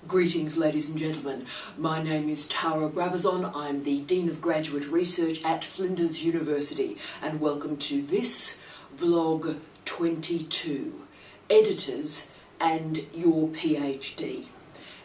Greetings, ladies and gentlemen. My name is Tara Brabazon. I'm the Dean of Graduate Research at Flinders University, and welcome to this vlog 22, Editors and Your PhD.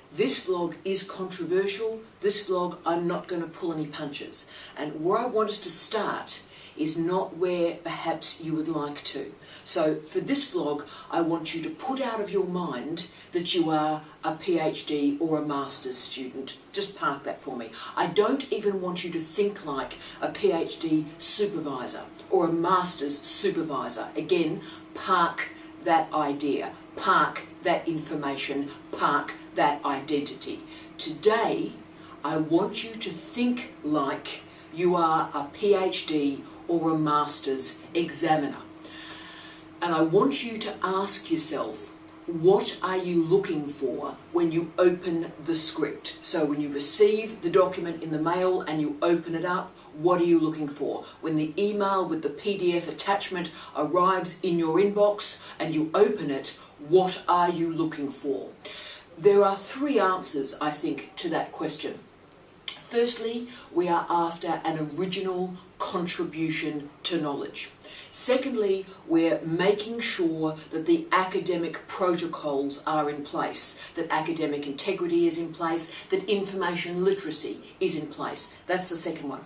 This vlog is controversial. This vlog, I'm not going to pull any punches. And where I want us to start is not where perhaps you would like to. So for this vlog, I want you to put out of your mind that you are a PhD or a master's student. Just park that for me. I don't even want you to think like a PhD supervisor or a master's supervisor. Again, park that idea, park that information, park that identity. Today, I want you to think like you are a PhD or a master's examiner. And I want you to ask yourself, what are you looking for when you open the script? So when you receive the document in the mail and you open it up, what are you looking for? When the email with the PDF attachment arrives in your inbox and you open it, what are you looking for? There are three answers, I think, to that question. Firstly, we are after an original contribution to knowledge. Secondly, we're making sure that the academic protocols are in place, that academic integrity is in place, that information literacy is in place. That's the second one.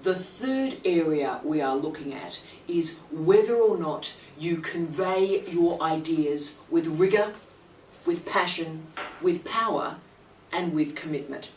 The third area we are looking at is whether or not you convey your ideas with rigour, with passion, with power, and with commitment.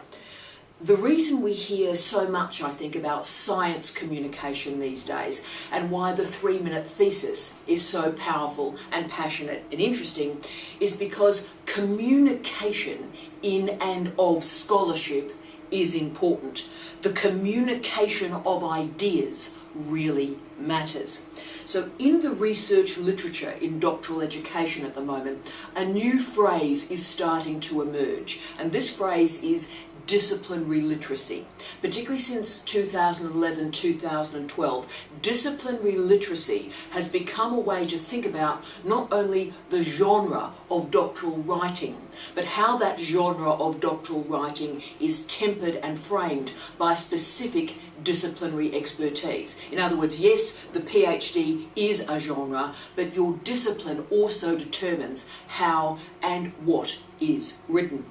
The reason we hear so much, I think, about science communication these days and why the 3-minute thesis is so powerful and passionate and interesting is because communication in and of scholarship is important. The communication of ideas really matters. So in the research literature in doctoral education at the moment, a new phrase is starting to emerge, and this phrase is disciplinary literacy. Particularly since 2011-2012, disciplinary literacy has become a way to think about not only the genre of doctoral writing, but how that genre of doctoral writing is tempered and framed by specific disciplinary expertise. In other words, yes, the PhD is a genre, but your discipline also determines how and what is written.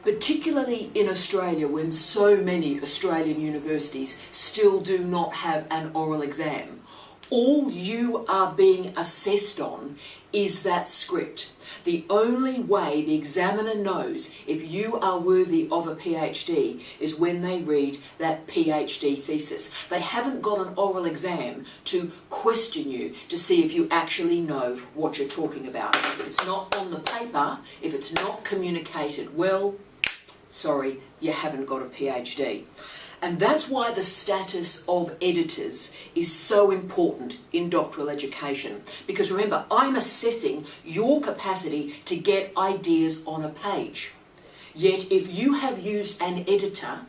Particularly in Australia, when so many Australian universities still do not have an oral exam, all you are being assessed on is that script. The only way the examiner knows if you are worthy of a PhD is when they read that PhD thesis. They haven't got an oral exam to question you to see if you actually know what you're talking about. If it's not on the paper, if it's not communicated well, sorry, you haven't got a PhD. And that's why the status of editors is so important in doctoral education. Because remember, I'm assessing your capacity to get ideas on a page. Yet if you have used an editor,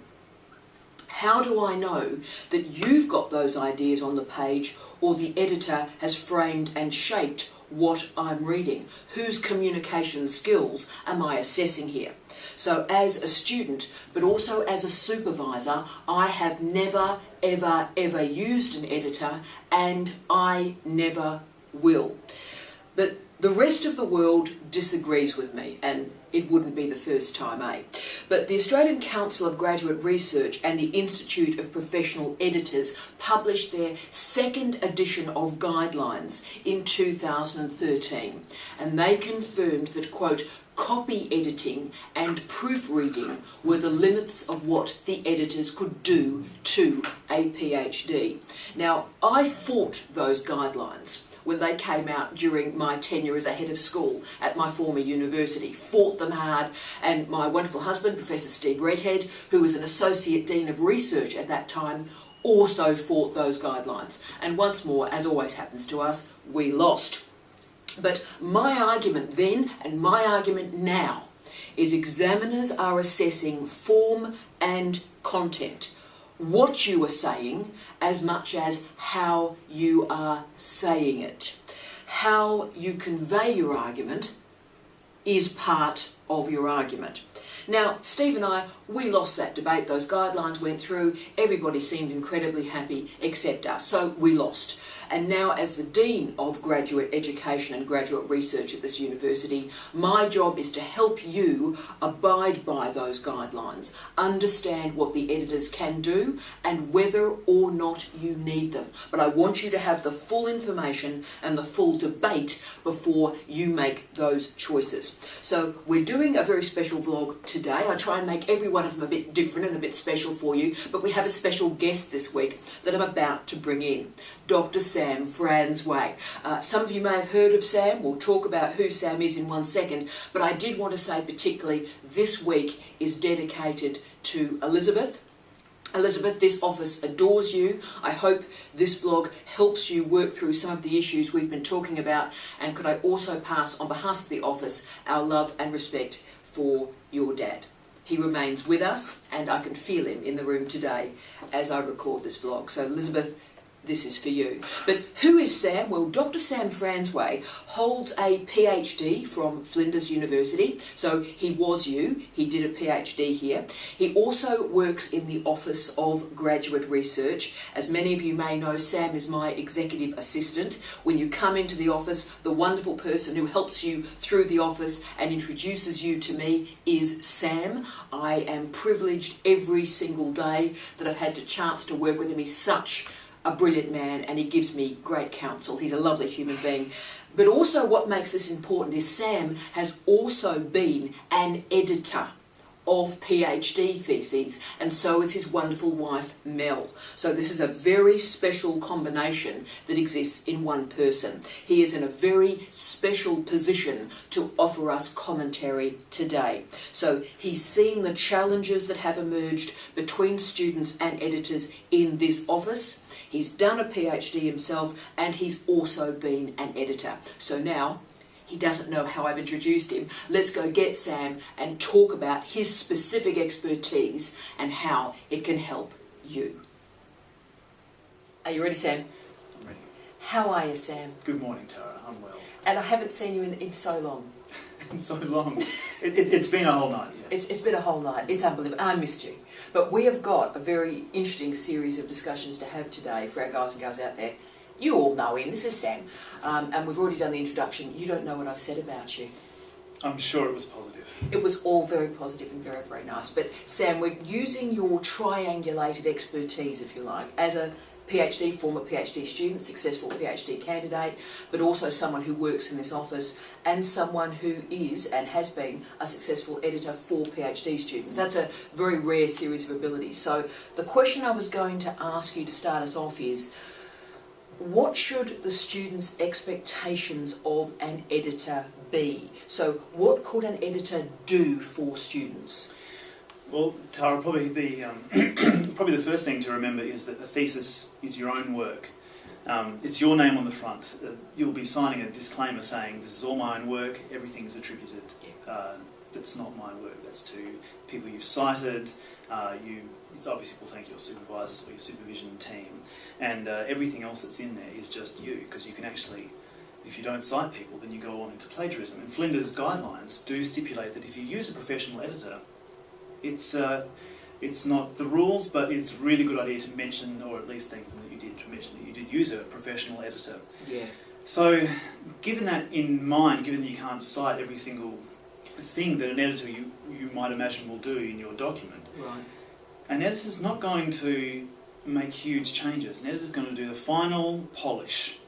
how do I know that you've got those ideas on the page or the editor has framed and shaped what I'm reading? Whose communication skills am I assessing here? So as a student, but also as a supervisor, I have never, ever, ever used an editor, and I never will. But the rest of the world disagrees with me, and it wouldn't be the first time, eh? But the Australian Council of Graduate Research and the Institute of Professional Editors published their second edition of guidelines in 2013, and they confirmed that, quote, copy editing and proofreading were the limits of what the editors could do to a PhD. Now, I fought those guidelines when they came out during my tenure as a head of school at my former university. Fought them hard, and my wonderful husband, Professor Steve Redhead, who was an Associate Dean of Research at that time, also fought those guidelines. And once more, as always happens to us, we lost. But my argument then and my argument now is examiners are assessing form and content, what you are saying as much as how you are saying it. How you convey your argument is part of your argument. Now, Steve and I, we lost that debate. Those guidelines went through. Everybody seemed incredibly happy except us. So we lost. And now, as the Dean of Graduate Education and Graduate Research at this university, my job is to help you abide by those guidelines, understand what the editors can do and whether or not you need them. But I want you to have the full information and the full debate before you make those choices. So we're doing a very special vlog today. I try and make every one of them a bit different and a bit special for you, but we have a special guest this week that I'm about to bring in, Dr Sam Franzway. Some of you may have heard of Sam. We'll talk about who Sam is in 1 second, but I did want to say particularly this week is dedicated to Elizabeth. Elizabeth, this office adores you. I hope this vlog helps you work through some of the issues we've been talking about, and could I also pass on behalf of the office our love and respect for your dad. He remains with us and I can feel him in the room today as I record this vlog. So Elizabeth, this is for you. But who is Sam? Well, Dr Sam Franzway holds a PhD from Flinders University. So he was you. He did a PhD here. He also works in the Office of Graduate Research. As many of you may know, Sam is my executive assistant. When you come into the office, the wonderful person who helps you through the office and introduces you to me is Sam. I am privileged every single day that I've had the chance to work with him. He's such a brilliant man and he gives me great counsel. He's a lovely human being. But also what makes this important is Sam has also been an editor of PhD theses, and so is his wonderful wife Mel. So this is a very special combination that exists in one person. He is in a very special position to offer us commentary today. So he's seeing the challenges that have emerged between students and editors in this office. He's done a PhD himself and he's also been an editor. So now, he doesn't know how I've introduced him. Let's go get Sam and talk about his specific expertise and how it can help you. Are you ready, Sam? I'm ready. How are you, Sam? Good morning, Tara. I'm well. And I haven't seen you in so long. In so long. It's been a whole night, yeah. It's been a whole night. It's unbelievable. I missed you. But we have got a very interesting series of discussions to have today for our guys and girls out there. You all know him. This is Sam. And we've already done the introduction. You don't know what I've said about you. I'm sure it was positive. It was all very positive and very, very nice. But Sam, we're using your triangulated expertise, if you like, as a PhD, former PhD student, successful PhD candidate, but also someone who works in this office and someone who is and has been a successful editor for PhD students. That's a very rare series of abilities. So the question I was going to ask you to start us off is, what should the students' expectations of an editor be? So what could an editor do for students? Well, Tara, probably the probably the first thing to remember is that a thesis is your own work. It's your name on the front. You'll be signing a disclaimer saying, this is all my own work, everything is attributed. That's not my work, that's to people you've cited. You obviously will thank your supervisors or your supervision team. And everything else that's in there is just you, because you can actually, if you don't cite people, then you go on into plagiarism. And Flinders guidelines do stipulate that if you use a professional editor, it's not the rules, but it's a really good idea to mention, or at least thank them that you did, to mention that you did use a professional editor. Yeah. So, given that in mind, given that you can't cite every single thing that an editor you might imagine will do in your document, Right. an editor's not going to make huge changes. An editor's going to do the final polish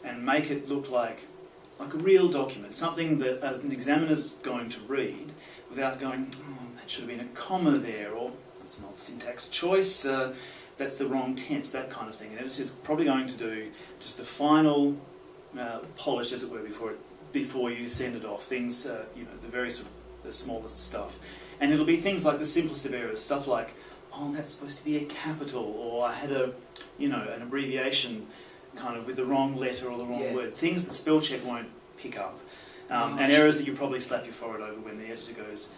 and make it look like a real document, something that an examiner's going to read without going, oh, that should have been a comma there, or it's not syntax choice, that's the wrong tense, that kind of thing. An editor's probably going to do just the final polish, as it were, before you send it off. Things, the very sort of the smallest stuff. And it'll be things like the simplest of errors, stuff like, oh, that's supposed to be a capital, or I had an abbreviation kind of with the wrong letter or the wrong word. Things that spell check won't pick up. And errors that you probably slap your forehead over when the editor goes,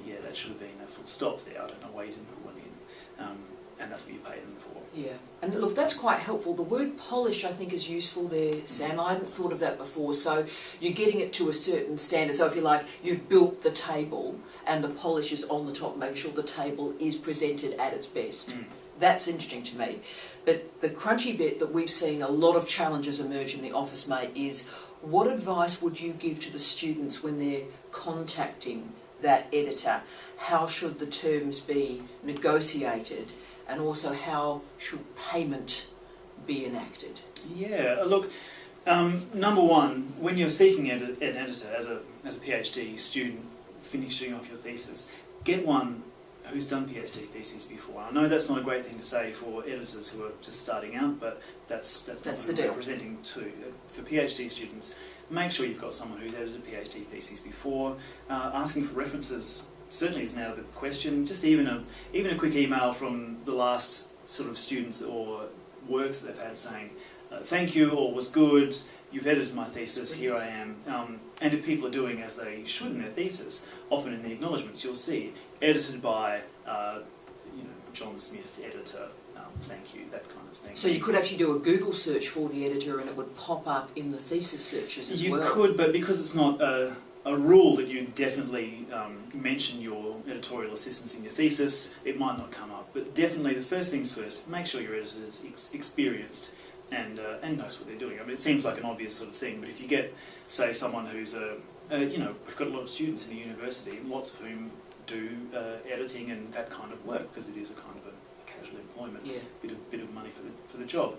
yeah, that should have been a full stop there, I don't know why you didn't put one in. and that's what you pay them for. Yeah, and look, that's quite helpful. The word polish, I think, is useful there, Sam. I hadn't thought of that before. So you're getting it to a certain standard. So if you like, you've built the table and the polish is on the top, make sure the table is presented at its best. That's interesting to me. But the crunchy bit that we've seen a lot of challenges emerge in the office, mate, is what advice would you give to the students when they're contacting that editor? How should the terms be negotiated? And also, how should payment be enacted? Yeah, look, number one, when you're seeking an editor as a PhD student finishing off your thesis, get one who's done PhD theses before. I know that's not a great thing to say for editors who are just starting out, but that's the what deal. we're presenting to. For PhD students, make sure you've got someone who's edited PhD theses before. Asking for references certainly isn't out of the question. Just even a quick email from the last sort of students or works that they've had saying, thank you, or was good, you've edited my thesis, here I am. And if people are doing as they should in their thesis, often in the acknowledgements you'll see, edited by John Smith, editor, thank you, that kind of thing. So you could actually do a Google search for the editor and it would pop up in the thesis searches as well? You could, but because it's not a rule that you definitely mention your editorial assistants in your thesis, it might not come up. But definitely, the first things first, make sure your editor is experienced and knows what they're doing. I mean, it seems like an obvious sort of thing, but if you get, say, someone who's we've got a lot of students in the university, lots of whom do editing and that kind of work, because it is a kind of a casual employment, bit of money for the job.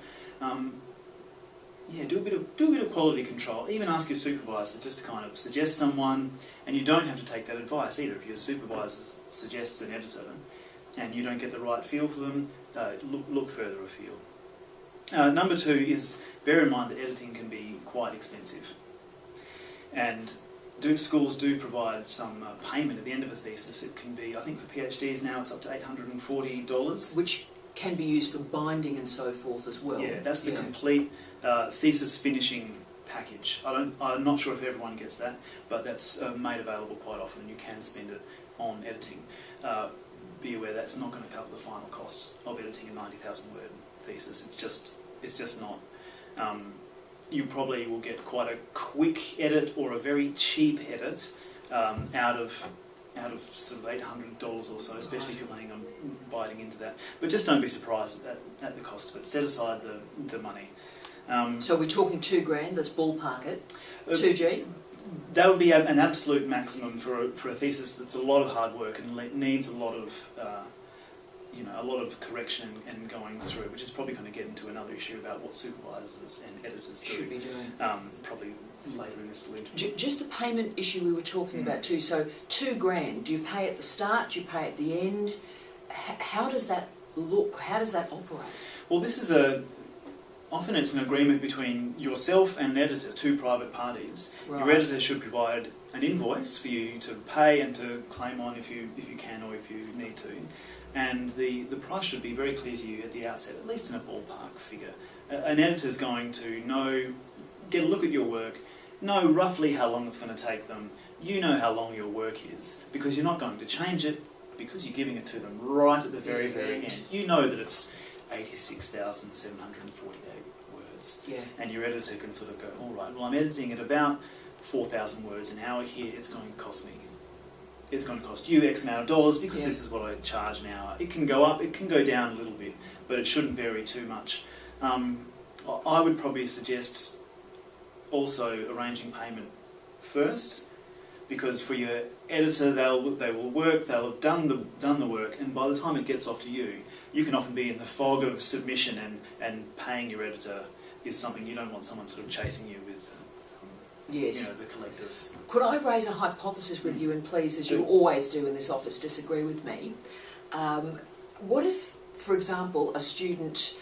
Do a bit of quality control. Even ask your supervisor just to kind of suggest someone, and you don't have to take that advice either. If your supervisor suggests an editor and you don't get the right feel for them, look further afield. Number two is bear in mind that editing can be quite expensive, and schools do provide some payment at the end of a thesis. It can be, I think for PhDs now it's up to $840. Which can be used for binding and so forth as well. Yeah, that's the complete thesis finishing package. I'm not sure if everyone gets that, but that's made available quite often, and you can spend it on editing. Be aware that's not going to cover the final costs of editing a 90,000 word thesis. It's just not. You probably will get quite a quick edit or a very cheap edit out of sort of $800 or so, especially if you're planning on biting into that. But just don't be surprised at the cost of it. Set aside the money. So we're talking $2,000. Let's ballpark it. 2G. That would be an absolute maximum for a thesis that's a lot of hard work and needs a lot of correction and going through, which is probably going to get into another issue about what supervisors and editors should be doing. Probably later in this interview. Just the payment issue we were talking about too. So $2,000. Do you pay at the start? Do you pay at the end? How does that look? How does that operate? Well, this is often it's an agreement between yourself and an editor, two private parties. Right. Your editor should provide an invoice for you to pay and to claim on if you can or if you need to. And the price should be very clear to you at the outset, at least in a ballpark figure. An editor's going to get a look at your work, know roughly how long it's going to take them. You know how long your work is, because you're not going to change it, because you're giving it to them right at the very, very end. You know that it's 86,748 words. Yeah. And your editor can sort of go, all right, well, I'm editing at about 4,000 words an hour here. It's going to cost me. It's going to cost you X amount of dollars because this is what I charge an hour. It can go up, it can go down a little bit, but it shouldn't vary too much. I would probably suggest also arranging payment first, because for your editor, they will work, they'll have done the work, and by the time it gets off to you, you can often be in the fog of submission, and paying your editor is something you don't want someone sort of chasing you with. The collectors. Could I raise a hypothesis with you, and please, as you always do in this office, disagree with me? What if, for example, a student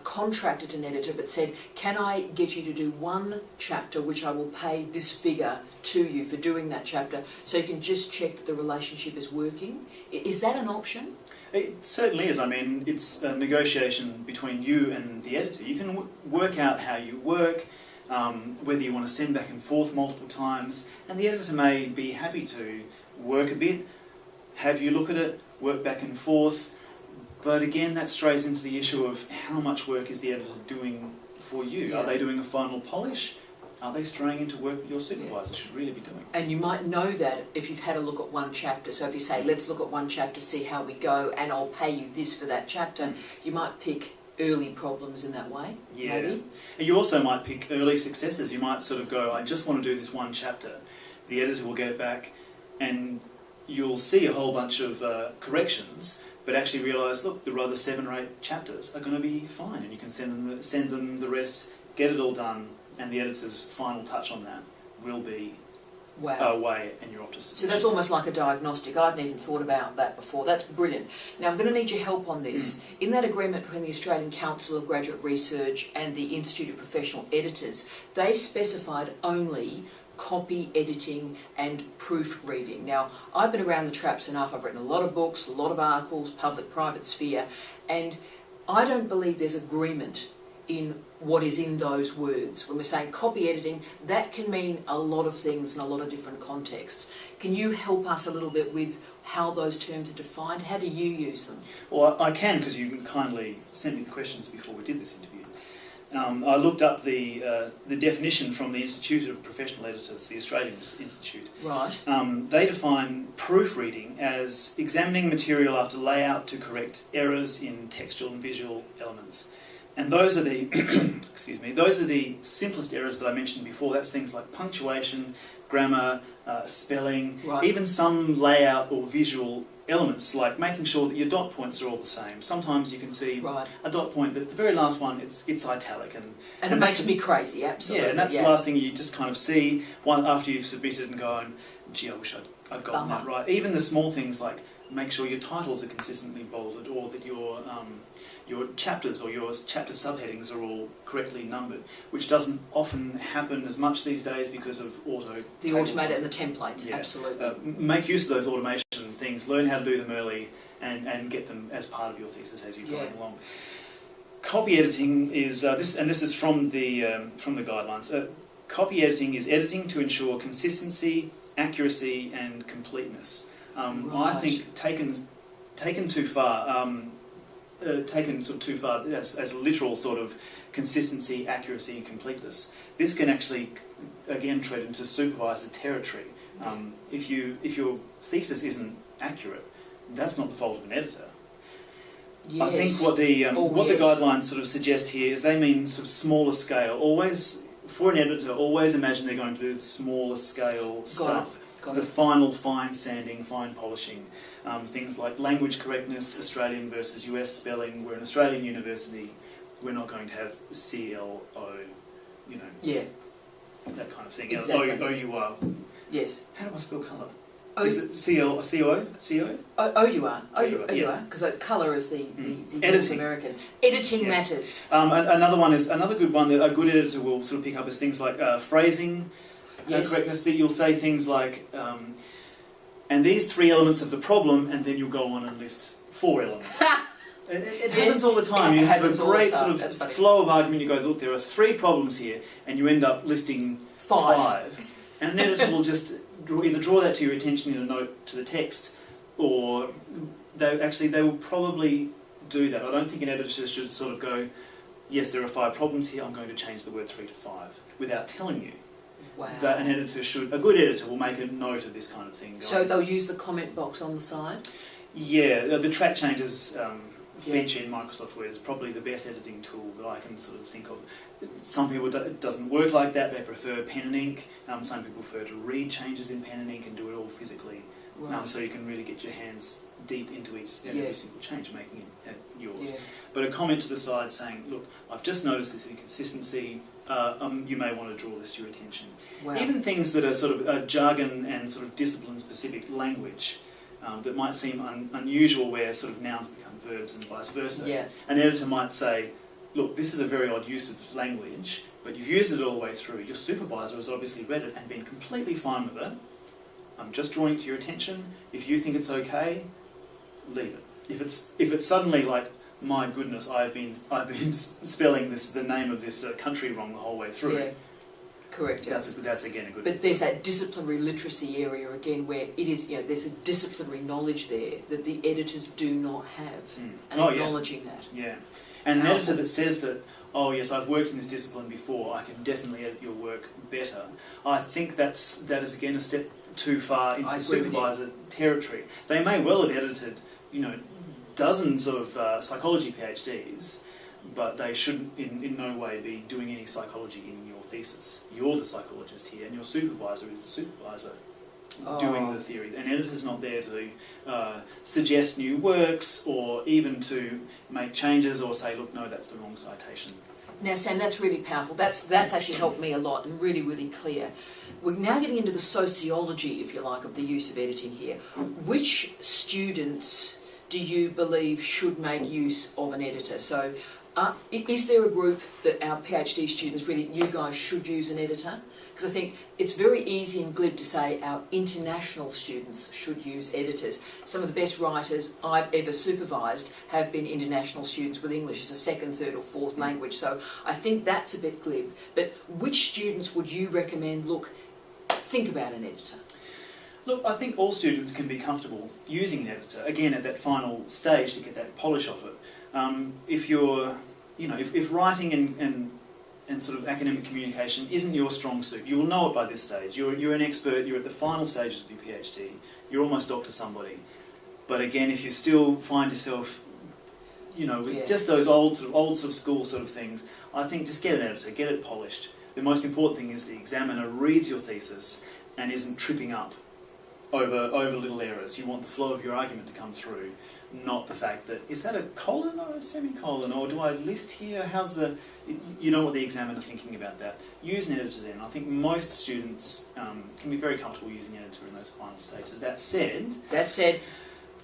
contracted an editor but said, can I get you to do one chapter which I will pay this figure to you for doing that chapter, so you can just check that the relationship is working? Is that an option? It certainly is. I mean, it's a negotiation between you and the editor. You can work out how you work, whether you want to send back and forth multiple times, and the editor may be happy to work a bit, have you look at it, work back and forth, But again, that strays into the issue of how much work is the editor doing for you? Yeah. Are they doing a final polish? Are they straying into work that your supervisor should really be doing? And you might know that if you've had a look at one chapter. So if you say, let's look at one chapter, see how we go, and I'll pay you this for that chapter, you might pick early problems in that way, maybe. And you also might pick early successes. You might sort of go, I just want to do this one chapter. The editor will get it back, and you'll see a whole bunch of corrections, but actually realise, look, the other 7 or 8 chapters are going to be fine, and you can send them the rest, get it all done, and the editor's final touch on that will be away, and you're off to submission. So that's almost like a diagnostic. I hadn't even thought about that before. That's brilliant. Now I'm going to need your help on this. In that agreement between the Australian Council of Graduate Research and the Institute of Professional Editors, they specified only copy editing and proofreading. Now, I've been around the traps enough. I've written a lot of books, a lot of articles, public, private sphere, and I don't believe there's agreement in what is in those words. When we're saying copy editing, that can mean a lot of things in a lot of different contexts. Can you help us a little bit with how those terms are defined? How do you use them? Well, I can, because you kindly sent me the questions before we did this interview. I looked up the definition from the Institute of Professional Editors, the Australian Institute. Right. They define proofreading as examining material after layout to correct errors in textual and visual elements. And those are the excuse me, those are the simplest errors that I mentioned before. That's things like punctuation, grammar, spelling, right. Even some layout or visual elements, like making sure that your dot points are all the same. Sometimes you can see a dot point, but the very last one, it's italic. And it makes me crazy, absolutely. Yeah, and that's the last thing you just kind of see after you've submitted and going, gee, I wish I'd gotten that right. Even the small things like make sure your titles are consistently bolded, or that your chapters or your chapter subheadings are all correctly numbered, which doesn't often happen as much these days because of the automated and the templates. Yeah. Absolutely. Make use of those automation things. Learn how to do them early, and get them as part of your thesis as you're going along. Copy editing is this is from the guidelines. Copy editing is editing to ensure consistency, accuracy, and completeness. I think taken too far. Taken sort of too far as literal sort of consistency, accuracy, and completeness. This can actually, again, tread into supervisor territory. If your thesis isn't accurate, that's not the fault of an editor. Yes. I think what the guidelines sort of suggest here is they mean sort of smaller scale. Always, for an editor, always imagine they're going to do the smaller scale stuff. The final fine sanding, fine polishing, things like language correctness, Australian versus US spelling. We're an Australian university, we're not going to have CLO, that kind of thing. Exactly. OUR. Yes. How do I spell colour? Is it COO? OUR, because colour is the North American. Editing matters. Another good one that a good editor will sort of pick up is things like phrasing. Correctness, that you'll say things like, and these 3 elements of the problem, and then you'll go on and list 4 elements. It happens all the time. You have a great sort of flow of argument. You go, look, there are 3 problems here, and you end up listing 5. And an editor will just either draw that to your attention in a note to the text, or they will probably do that. I don't think an editor should sort of go, yes, there are 5 problems here, I'm going to change the word 3 to 5, without telling you. Wow. That a good editor will make a note of this kind of thing. So they'll use the comment box on the side? Yeah, the track changes feature in Microsoft Word is probably the best editing tool that I can sort of think of. Some people, it doesn't work like that, they prefer pen and ink. Some people prefer to read changes in pen and ink and do it all physically. Right. So you can really get your hands deep into every single change, making it yours. Yeah. But a comment to the side saying, look, I've just noticed this inconsistency, you may want to draw this to your attention. Wow. Even things that are sort of jargon and sort of discipline-specific language that might seem unusual, where sort of nouns become verbs and vice versa. Yeah. An editor might say, look, this is a very odd use of language, but you've used it all the way through. Your supervisor has obviously read it and been completely fine with it. I'm just drawing it to your attention. If you think it's okay, leave it. If it's suddenly like, my goodness, I've been spelling the name of this country wrong the whole way through. Yeah. Correct. Yeah. That's again a good. But there's that disciplinary literacy area again, where it is, there's a disciplinary knowledge there that the editors do not have, and acknowledging that. Yeah, and an editor that says that, oh yes, I've worked in this discipline before, I can definitely edit your work better. I think that is again a step too far into supervisor territory. They may well have edited, dozens of psychology PhDs, but they should in no way be doing any psychology in your thesis. You're the psychologist here, and your supervisor is the supervisor doing the theory. An editor's not there to suggest new works or even to make changes or say, look, no, that's the wrong citation. Now, Sam, that's really powerful. That's actually helped me a lot and really, really clear. We're now getting into the sociology, if you like, of the use of editing here. Which students do you believe should make use of an editor? So, is there a group that our PhD students really, you guys should use an editor? Because I think it's very easy and glib to say our international students should use editors. Some of the best writers I've ever supervised have been international students with English as a second, third or fourth language. So I think that's a bit glib. But which students would you recommend, look, think about an editor? Look, I think all students can be comfortable using an editor, again at that final stage to get that polish off it. If you're, if writing and sort of academic communication isn't your strong suit, you will know it by this stage. You're an expert, you're at the final stages of your PhD, you're almost Dr. Somebody. But again, if you still find yourself, with just those old sort of school sort of things, I think just get an editor, get it polished. The most important thing is the examiner reads your thesis and isn't tripping up over little errors. You want the flow of your argument to come through, not the fact that, is that a colon or a semicolon, or do I list here, how's the... You know what the examiner thinking about that. Use an editor then. I think most students can be very comfortable using an editor in those final stages. That said,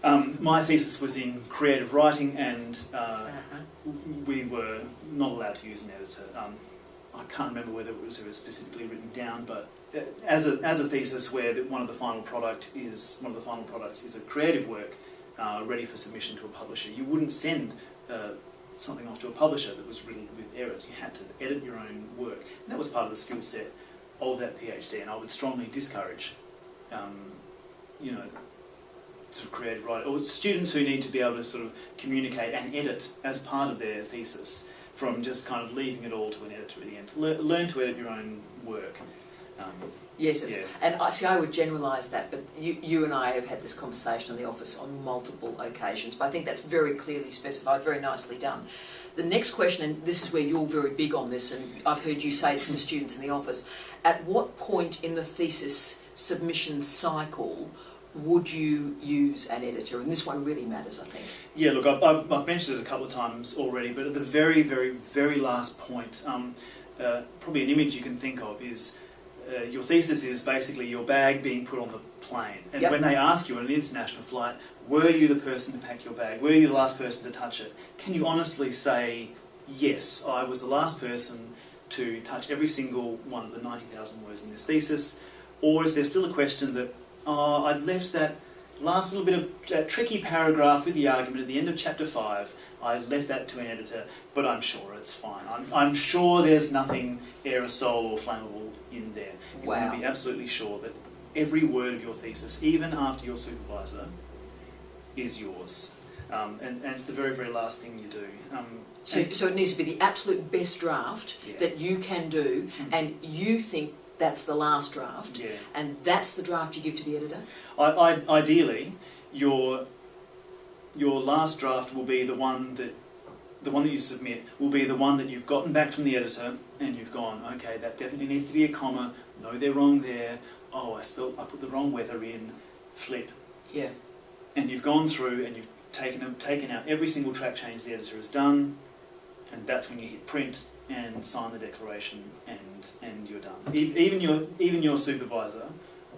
my thesis was in creative writing, and we were not allowed to use an editor. I can't remember whether it was specifically written down, but as a thesis where one of the final products is a creative work ready for submission to a publisher, you wouldn't send something off to a publisher that was riddled with errors. You had to edit your own work. And that was part of the skill set of that PhD, and I would strongly discourage, sort of creative writing, or students who need to be able to sort of communicate and edit as part of their thesis, from just kind of leaving it all to an editor at the end. Learn to edit your own work. Yes, and I would generalise that, but you and I have had this conversation in the office on multiple occasions, but I think that's very clearly specified, very nicely done. The next question, and this is where you're very big on this, and I've heard you say this to students in the office, at what point in the thesis submission cycle would you use an editor? And this one really matters, I think. Yeah, look, I've mentioned it a couple of times already, but at the very, very, very last point, probably an image you can think of is your thesis is basically your bag being put on the plane. And when they ask you on an international flight, were you the person to pack your bag? Were you the last person to touch it? Can you honestly say, yes, I was the last person to touch every single one of the 90,000 words in this thesis? Or is there still a question that, I'd left that last little bit of that tricky paragraph with the argument at the end of chapter 5, I left that to an editor, but I'm sure it's fine. I'm sure there's nothing aerosol or flammable in there. You want to be absolutely sure that every word of your thesis, even after your supervisor, is yours. And it's the very, very last thing you do. So it needs to be the absolute best draft that you can do, and you think that's the last draft, and that's the draft you give to the editor? Ideally, your last draft will be the one that you submit, will be the one that you've gotten back from the editor, and you've gone, okay, that definitely needs to be a comma, no, they're wrong there, I put the wrong weather in, flip. Yeah. And you've gone through and you've taken out every single track change the editor has done, and that's when you hit print and sign the declaration, and you're done. Even your supervisor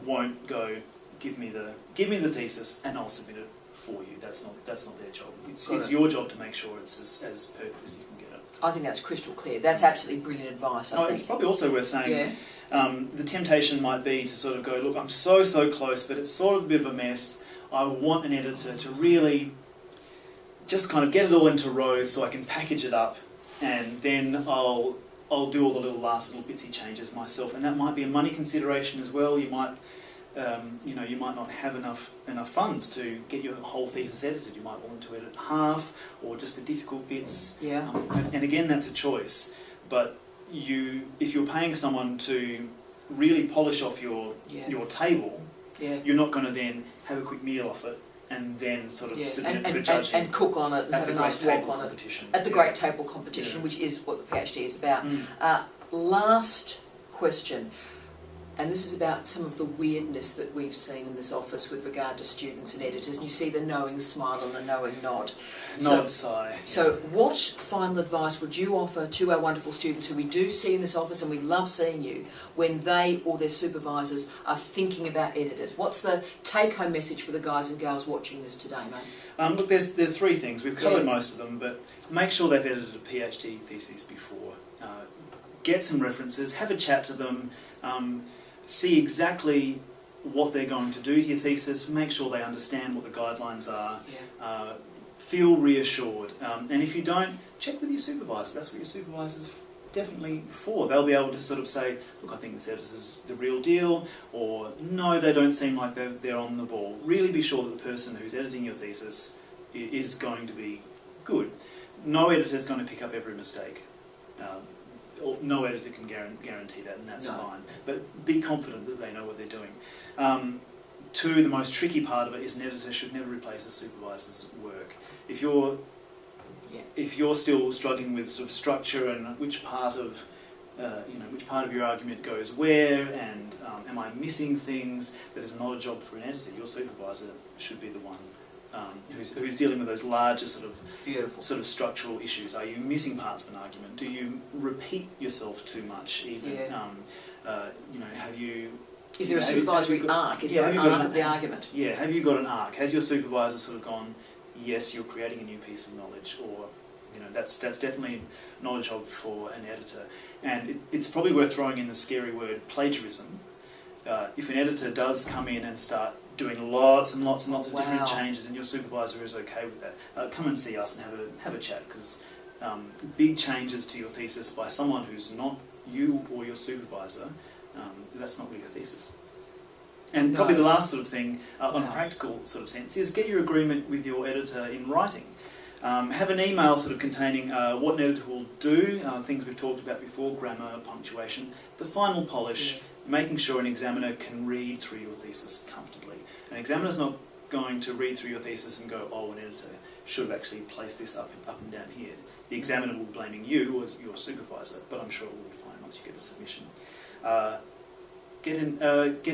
won't go, give me the thesis and I'll submit it for you. That's not their job. It's your job to make sure it's as perfect as you can get it. I think that's crystal clear. That's absolutely brilliant advice. I think it's probably also worth saying. The temptation might be to sort of go, look, I'm so close, but it's sort of a bit of a mess. I want an editor to really just kind of get it all into rows so I can package it up, and then I'll I'll do all the last little bitsy changes myself, and that might be a money consideration as well. You might, you might not have enough funds to get your whole thesis edited. You might want to edit half or just the difficult bits. Yeah. And again, that's a choice. But if you're paying someone to really polish off your table, you're not going to then have a quick meal off it and then sort of submit it for judging and cook on it and have a nice walk on it at the great table competition, which is what the PhD is about. Last question, and this is about some of the weirdness that we've seen in this office with regard to students and editors, and you see the knowing smile and the knowing nod. Nod, sigh. So what final advice would you offer to our wonderful students who we do see in this office, and we love seeing you, when they or their supervisors are thinking about editors? What's the take-home message for the guys and girls watching this today, mate? Look, there's three things. We've covered most of them, but make sure they've edited a PhD thesis before. Get some references, have a chat to them, see exactly what they're going to do to your thesis, make sure they understand what the guidelines are, feel reassured. And if you don't, check with your supervisor. That's what your supervisor's definitely for. They'll be able to sort of say, look, I think this editor's the real deal, or no, they don't seem like they're on the ball. Really be sure that the person who's editing your thesis is going to be good. No editor's going to pick up every mistake. No editor can guarantee that, and that's fine. But be confident that they know what they're doing. Two, the most tricky part of it is an editor should never replace a supervisor's work. If you're still struggling with sort of structure and which part of your argument goes where, and am I missing things, that is not a job for an editor. Your supervisor should be the one who's dealing with those larger sort of structural issues. Are you missing parts of an argument? Do you repeat yourself too much? Even have you? Is there a supervisory arc? Is there an arc of the argument? Yeah, have you got an arc? Has your supervisor sort of gone, yes, you're creating a new piece of knowledge, or that's definitely knowledge hog for an editor. And it's probably worth throwing in the scary word plagiarism. If an editor does come in and start doing lots and lots and lots of different changes, and your supervisor is okay with that, come and see us and have a chat, because big changes to your thesis by someone who's not you or your supervisor, that's not really a thesis. And probably the last sort of thing, on a practical sort of sense, is get your agreement with your editor in writing. Have an email sort of containing what an editor will do, things we've talked about before, grammar, punctuation, the final polish, making sure an examiner can read through your thesis comfortably. An examiner's not going to read through your thesis and go, oh, an editor should have actually placed this up and down here. The examiner will be blaming you as your supervisor, but I'm sure it will be fine once you get the submission. Get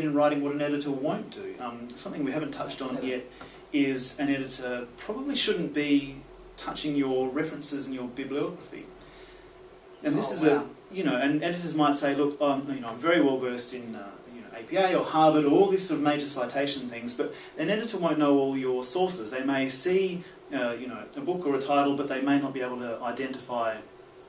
in writing what an editor won't do. Something we haven't touched on yet is an editor probably shouldn't be touching your references and your bibliography. And this and editors might say, look, I'm very well versed in APA or Harvard or all these sort of major citation things, but an editor won't know all your sources. They may see a book or a title, but they may not be able to identify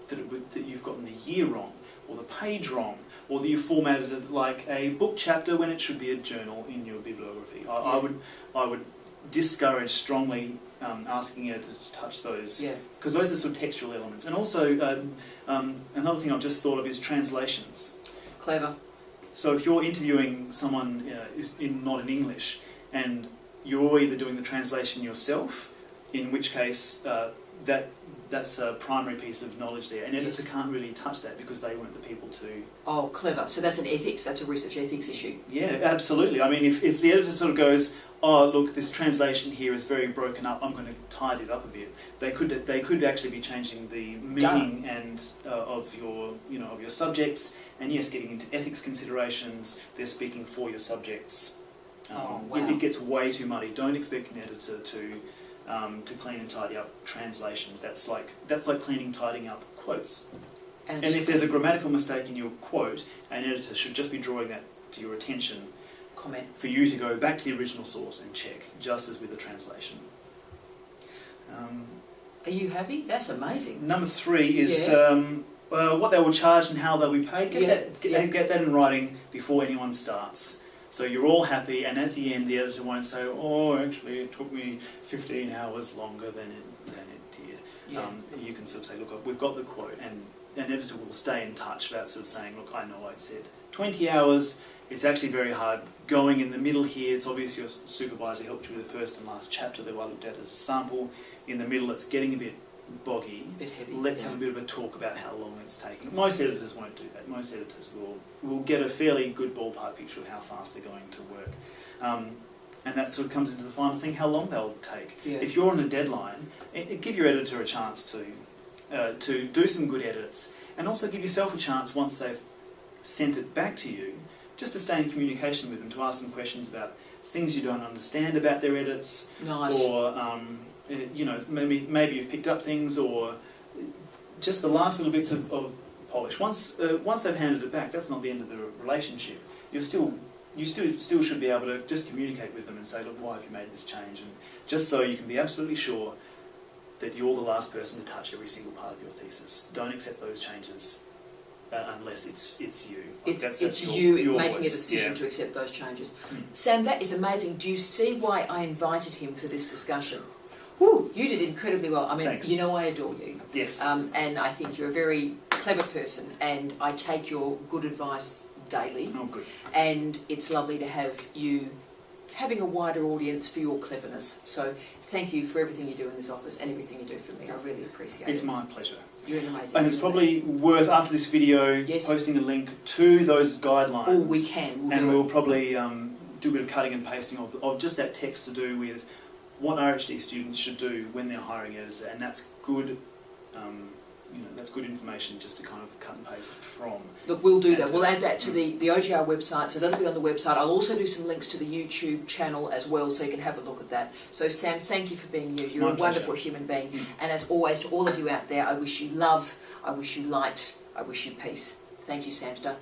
that you've gotten the year wrong, or the page wrong, or that you formatted it like a book chapter when it should be a journal in your bibliography. I would discourage strongly asking you to touch those, because those are sort of textual elements. And also, another thing I've just thought of is translations. Clever. So if you're interviewing someone not in English, and you're either doing the translation yourself, in which case that's a primary piece of knowledge there, and editor can't really touch that because they weren't the people to... Oh, clever. So that's a research ethics issue. Yeah, absolutely. I mean, if the editor sort of goes, oh, look, this translation here is very broken up, I'm going to tidy it up a bit. They could actually be changing the meaning of your subjects, and yes, getting into ethics considerations. They're speaking for your subjects. It gets way too muddy. Don't expect an editor to clean and tidy up translations. That's like cleaning, tidying up quotes. And if there's a grammatical mistake in your quote, an editor should just be drawing that to your attention. Comment. For you to go back to the original source and check, just as with a translation. Are you happy? That's amazing. Number 3 is what they will charge and how they'll be paid. Get that in writing before anyone starts. So you're all happy, and at the end the editor won't say, oh, actually it took me 15 hours longer than it did. You can sort of say, look, we've got the quote, and an editor will stay in touch about sort of saying, look, I know I said 20 hours, it's actually very hard going in the middle here. It's obvious your supervisor helped you with the first and last chapter that I looked at as a sample. In the middle it's getting a bit boggy. A bit heavy. Let's have a bit of a talk about how long it's taking. Most editors won't do that. Most editors will get a fairly good ballpark picture of how fast they're going to work. And that sort of comes into the final thing, how long they'll take. Yeah. If you're on a deadline, give your editor a chance to do some good edits, and also give yourself a chance once they've sent it back to you, just to stay in communication with them, to ask them questions about things you don't understand about their edits, Nice. or you know, maybe you've picked up things, or just the last little bits of polish. Once they've handed it back, that's not the end of the relationship. You still should be able to just communicate with them and say, look, why have you made this change? And just so you can be absolutely sure that you're the last person to touch every single part of your thesis. Don't accept those changes unless it's you. It's you making voice. a decision to accept those changes. Sam, that is amazing. Do you see why I invited him for this discussion? Woo, you did incredibly well. I mean, Thanks. you know I adore you. Yes. And I think you're a very clever person, and I take your good advice daily. Oh, good. And it's lovely to have you having a wider audience for your cleverness. So thank you for everything you do in this office and everything you do for me. I really appreciate it. It's my pleasure. You're an amazing. And it's probably worth, after this video, Yes. posting a link to those guidelines. Oh, we can. We'll probably do a bit of cutting and pasting of just that text to do with what RHD students should do when they're hiring editor, and that's good. That's good information just to kind of cut and paste from. Look, we'll do that. We'll add that to the OGR website, so that'll be on the website. I'll also do some links to the YouTube channel as well, so you can have a look at that. So Sam, thank you for being you. You're a wonderful human being. And as always, to all of you out there, I wish you love, I wish you light, I wish you peace. Thank you, Samster.